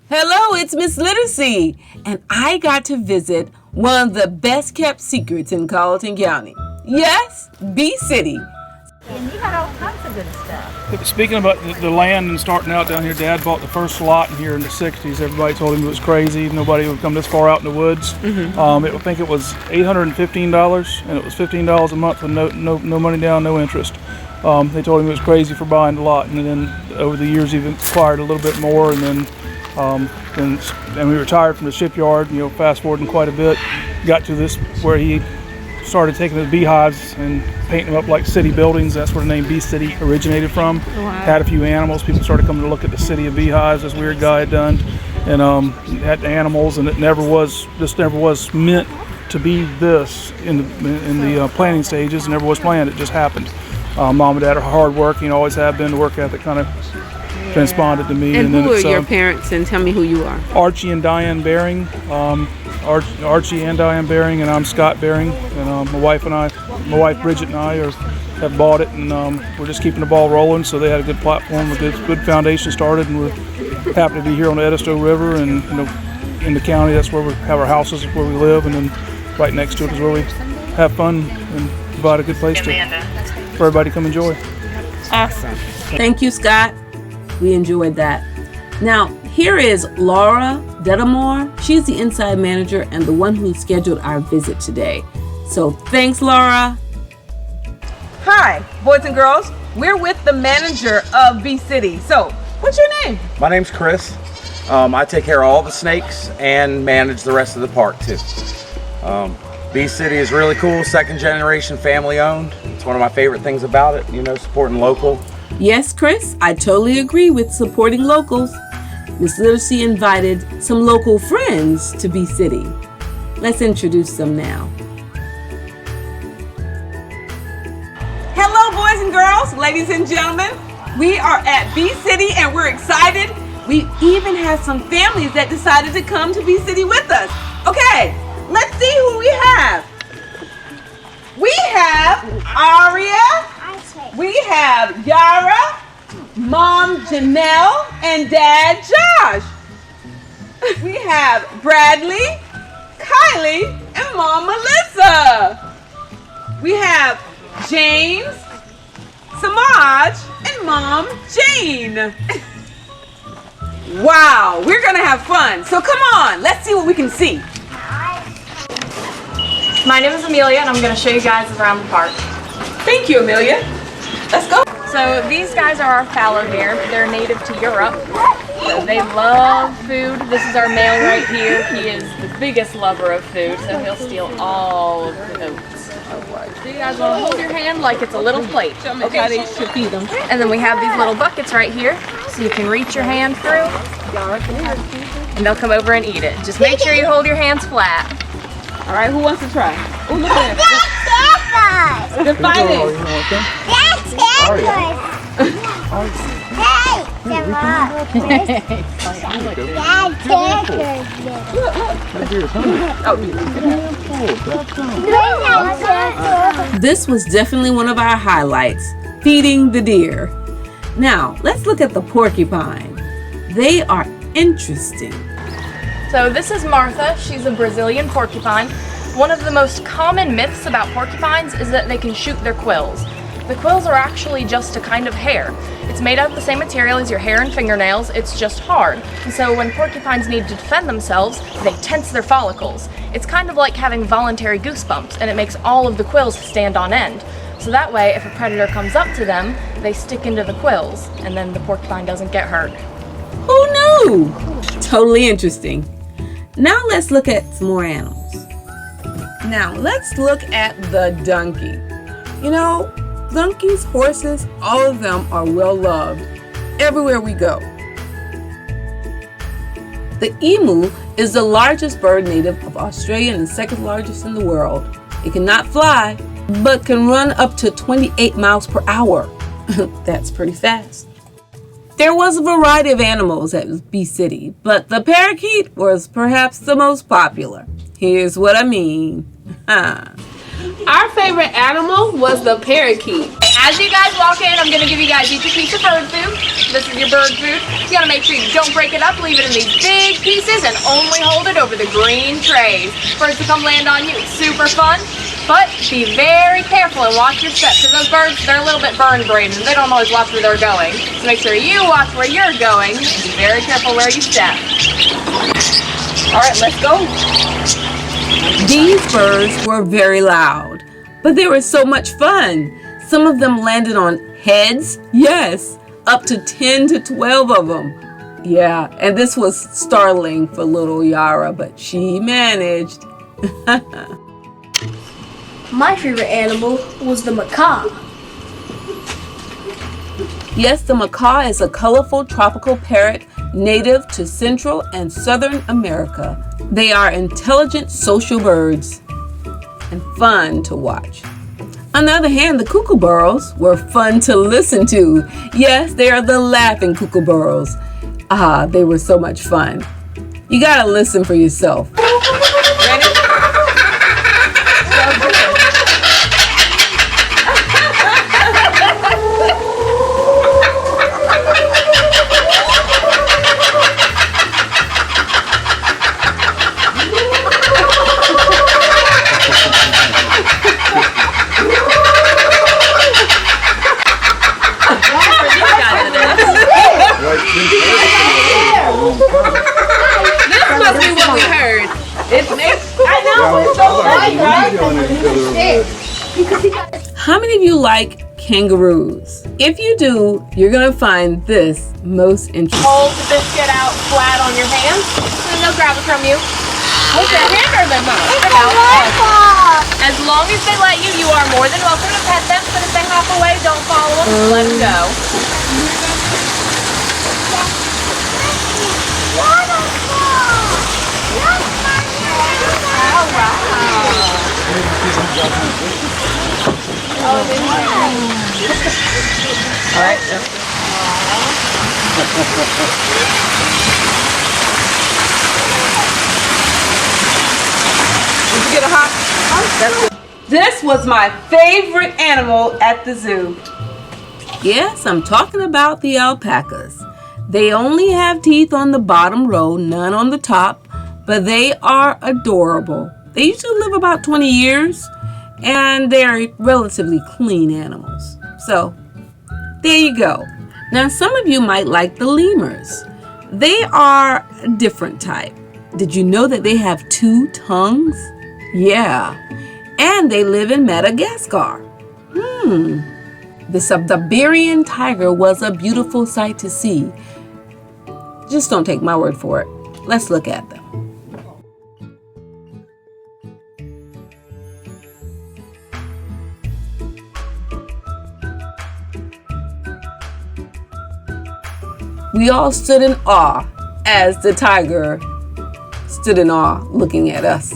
Hello, it's Miss Literacy, and I got to visit one of the best kept secrets in Colleton County. Yes, B-City. And you had all kinds of good stuff. Speaking about the land and starting out down here, Dad bought the first lot in here in the 60s. Everybody told him it was crazy. Nobody would come this far out in the woods. I think it was $815, and it was $15 a month with no money down, no interest. They told him it was crazy for buying the lot, and then over the years he acquired a little bit more, and then we retired from the shipyard. Fast forwarding quite a bit, got to this where he started taking the beehives and painting them up like city buildings. That's where the name Bee City originated from. Wow. Had a few animals. People started coming to look at the city of beehives. This weird guy had done, and had animals, and this never was meant to be this in the planning stages. It never was planned. It just happened. Mom and Dad are hardworking, always have been. The work ethic kind of transponded to me. And who are your parents? And tell me who you are. Archie and Diane Baring. Archie and Diane Baring, and I'm Scott Baring. And my wife Bridget and I have bought it, and we're just keeping the ball rolling. So they had a good platform, a good foundation started, and we're happy to be here on the Edisto River, and in the county. That's where we have our houses, where we live, and then right next to it is where we have fun and provide a good place for everybody to come enjoy. Awesome. Thank you, Scott. We enjoyed that. Now, here is Laura Dedamore. She's the inside manager and the one who scheduled our visit today. So thanks, Laura. Hi, boys and girls. We're with the manager of B-City. So, what's your name? My name's Chris. I take care of all the snakes and manage the rest of the park too. B-City is really cool, second generation family owned. It's one of my favorite things about it, supporting local. Yes, Chris, I totally agree with supporting locals. Miss Literacy invited some local friends to B-City. Let's introduce them now. Hello, boys and girls, ladies and gentlemen. We are at B-City and we're excited. We even have some families that decided to come to B-City with us. Okay, let's see who we have. We have Aria. We have Yara, Mom Janelle, and Dad Josh. We have Bradley, Kylie, and Mom Melissa. We have James, Samaj, and Mom Jane. Wow, we're gonna have fun. So come on, let's see what we can see. My name is Amelia, and I'm going to show you guys around the park. Thank you, Amelia. Let's go. So these guys are our fallow deer. They're native to Europe. So they love food. This is our male right here. He is the biggest lover of food, so he'll steal all of the oats. So you guys want to hold your hand like it's a little plate. Okay, to feed them. And then we have these little buckets right here, so you can reach your hand through, and they'll come over and eat it. Just make sure you hold your hands flat. All right, who wants to try? Oh, look at that. They're fighting. This was definitely one of our highlights, feeding the deer. Now, let's look at the porcupine. They are interesting. So this is Martha. She's a Brazilian porcupine. One of the most common myths about porcupines is that they can shoot their quills. The quills are actually just a kind of hair. It's made out of the same material as your hair and fingernails, it's just hard. And so when porcupines need to defend themselves, they tense their follicles. It's kind of like having voluntary goosebumps, and it makes all of the quills stand on end. So that way, if a predator comes up to them, they stick into the quills, and then the porcupine doesn't get hurt. Who knew? Totally interesting. Now let's look at some more animals. Now let's look at the donkey. Donkeys, horses, all of them are well loved everywhere we go. The emu is the largest bird native of Australia and the second largest in the world. It cannot fly, but can run up to 28 miles per hour. That's pretty fast. There was a variety of animals at B-City, but the parakeet was perhaps the most popular. Here's what I mean. Our favorite animal was the parakeet. As you guys walk in, I'm gonna give you guys each a piece of bird food. This is your bird food. You gotta make sure you don't break it up, leave it in these big pieces, and only hold it over the green trays. Birds will come land on you. It's super fun, but be very careful and watch your steps, because those birds, they're a little bit burn-brained, and they don't always watch where they're going. So make sure you watch where you're going, and be very careful where you step. All right, let's go. These birds were very loud, but they were so much fun. Some of them landed on heads, yes, up to 10 to 12 of them. Yeah, and this was startling for little Yara, but she managed. My favorite animal was the macaw. Yes, the macaw is a colorful tropical parrot native to Central and Southern America. They are intelligent social birds and fun to watch. On the other hand, the kookaburras were fun to listen to. Yes, they are the laughing kookaburras. Ah, they were so much fun. You gotta listen for yourself. Ready? How many of you like kangaroos? If you do, you're gonna find this most interesting. Hold the biscuit out flat on your hands, and they'll grab it from you. With their hand or their mouth? As long as they let you, you are more than welcome to pet them, but if they hop away, don't follow them, let them go. All right. Did you get a hop? That's good. This was my favorite animal at the zoo. Yes, I'm talking about the alpacas. They only have teeth on the bottom row, none on the top, but they are adorable. They usually live about 20 years, and they're relatively clean animals. So, there you go. Now, some of you might like the lemurs. They are a different type. Did you know that they have 2 tongues? Yeah, and they live in Madagascar. The Siberian tiger was a beautiful sight to see. Just don't take my word for it. Let's look at them. We all stood in awe as the tiger stood in awe looking at us.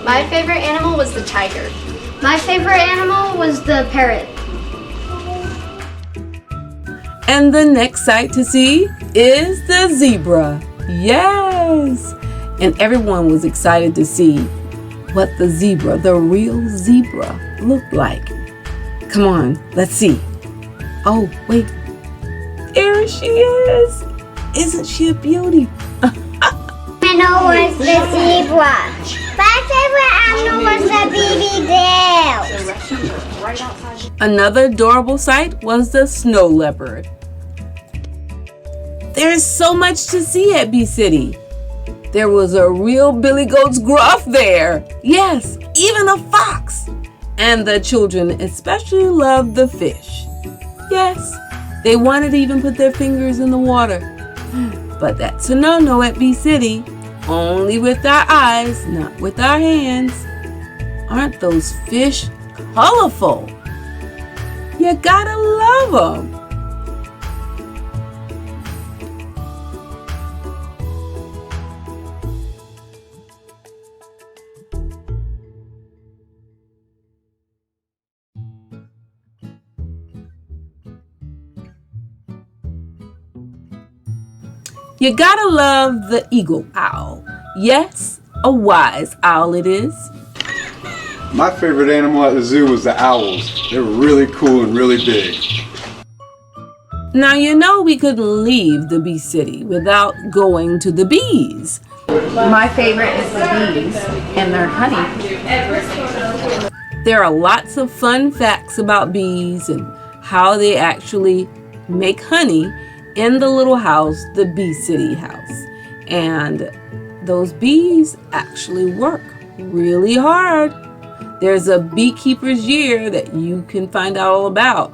My favorite animal was the tiger. My favorite animal was the parrot. And the next sight to see is the zebra. Yes! And everyone was excited to see what the zebra, the real zebra, looked like. Come on, let's see. Oh, wait. There she is. Isn't she a beauty? Animal was the zebra. My favorite animal was the baby bear. Another adorable sight was the snow leopard. There's so much to see at Bee City. There was a real Billy Goat's Gruff there. Yes, even a fox. And the children especially loved the fish. Yes, they wanted to even put their fingers in the water. But that's a no-no at Bee City. Only with our eyes, not with our hands. Aren't those fish colorful? You gotta love them. You gotta love the eagle owl. Yes, a wise owl it is. My favorite animal at the zoo was the owls. They were really cool and really big. Now you know we couldn't leave the bee city without going to the bees. My favorite is the bees and their honey. There are lots of fun facts about bees and how they actually make honey in the little house, the Bee City house. And those bees actually work really hard. There's a beekeeper's year that you can find out all about.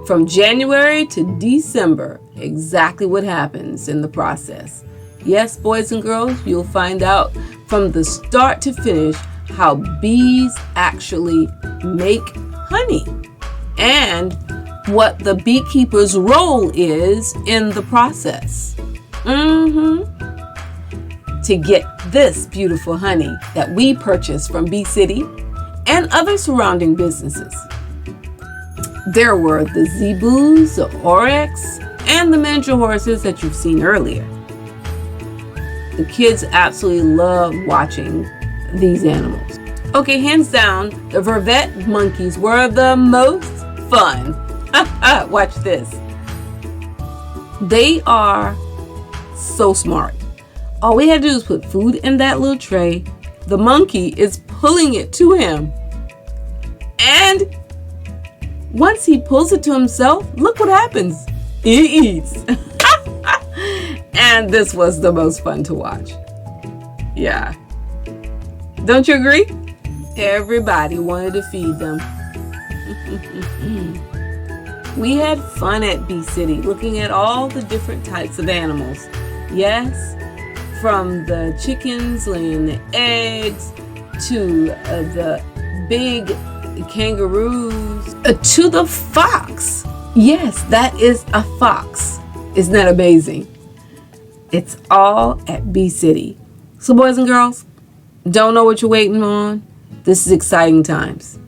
From January to December, exactly what happens in the process. Yes, boys and girls, you'll find out from the start to finish how bees actually make honey and what the beekeeper's role is in the process. To get this beautiful honey that we purchase from Bee City and other surrounding businesses. There were the zebus, the oryx, and the miniature horses that you've seen earlier. The kids absolutely love watching these animals. Okay, hands down, the vervet monkeys were the most fun. Watch this. They are so smart. All we had to do is put food in that little tray. The monkey is pulling it to him. And once he pulls it to himself, look what happens. He eats. And this was the most fun to watch. Yeah. Don't you agree? Everybody wanted to feed them. We had fun at Bee City looking at all the different types of animals. Yes, from the chickens laying the eggs to the big kangaroos to the fox. Yes, that is a fox. Isn't that amazing? It's all at Bee City. So boys and girls, don't know what you're waiting on? This is exciting times.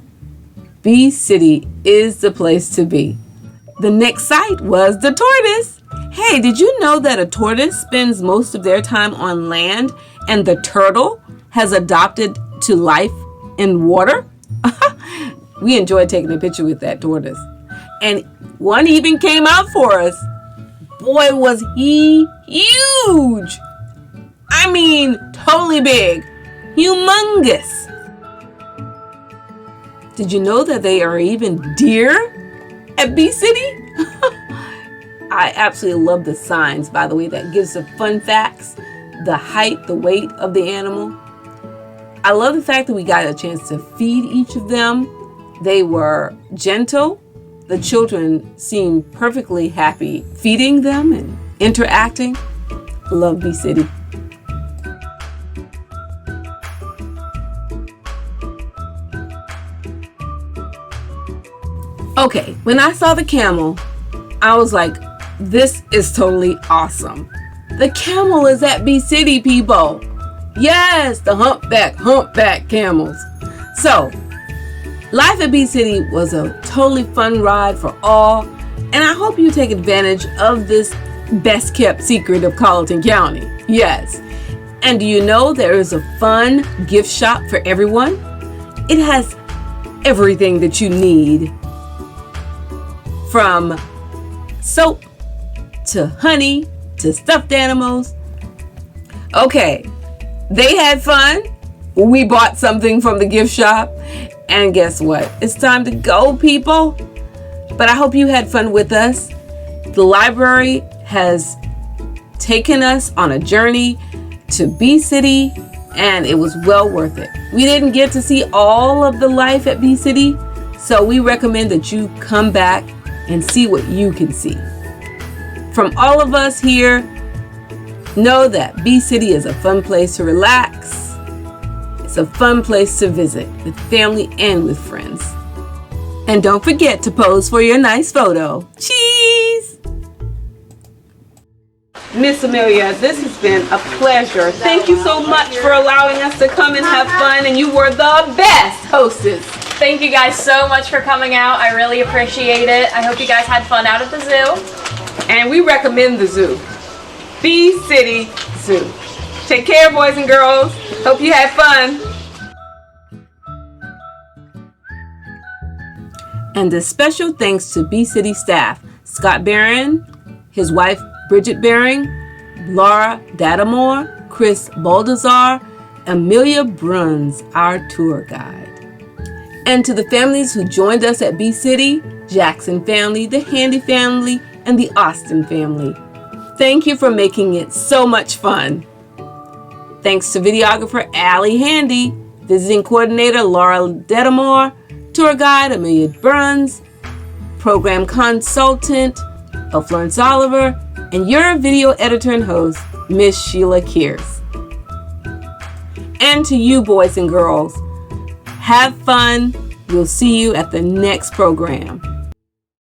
Bee City is the place to be. The next site was the tortoise. Hey, did you know that a tortoise spends most of their time on land and the turtle has adopted to life in water? We enjoyed taking a picture with that tortoise. And one even came out for us. Boy, was he huge. I mean, totally big. Humongous. Did you know that they are even deer at Bee City? I absolutely love the signs, by the way, that gives the fun facts, the height, the weight of the animal. I love the fact that we got a chance to feed each of them. They were gentle. The children seemed perfectly happy feeding them and interacting. Love Bee City. Okay, when I saw the camel, I was like, this is totally awesome. The camel is at Bee City, people. Yes, the humpback camels. So, life at Bee City was a totally fun ride for all, and I hope you take advantage of this best kept secret of Colleton County. Yes. And do you know there is a fun gift shop for everyone? It has everything that you need, from soap to honey to stuffed animals. Okay, they had fun. We bought something from the gift shop. And guess what? It's time to go, people. But I hope you had fun with us. The library has taken us on a journey to Bee City, and it was well worth it. We didn't get to see all of the life at Bee City, so we recommend that you come back and see what you can see. From all of us here, know that Bee City is a fun place to relax. It's a fun place to visit with family and with friends. And don't forget to pose for your nice photo. Cheese! Miss Amelia, this has been a pleasure. Thank you so much for allowing us to come and have fun, and you were the best hostess. Thank you guys so much for coming out. I really appreciate it. I hope you guys had fun out at the zoo. And we recommend the zoo. Bee City Zoo. Take care, boys and girls. Hope you had fun. And a special thanks to B-City staff, Scott Barron, his wife Bridget Baring, Laura Dattamore, Chris Baldazar, Amelia Bruns, our tour guide. And to the families who joined us at B-City, Jackson family, the Handy family, and the Austin family. Thank you for making it so much fun. Thanks to videographer Allie Handy, visiting coordinator Laura Dattamore, tour guide Amelia Bruns, program consultant Florence Oliver, and your video editor and host, Miss Sheila Kears. And to you boys and girls, have fun. We'll see you at the next program.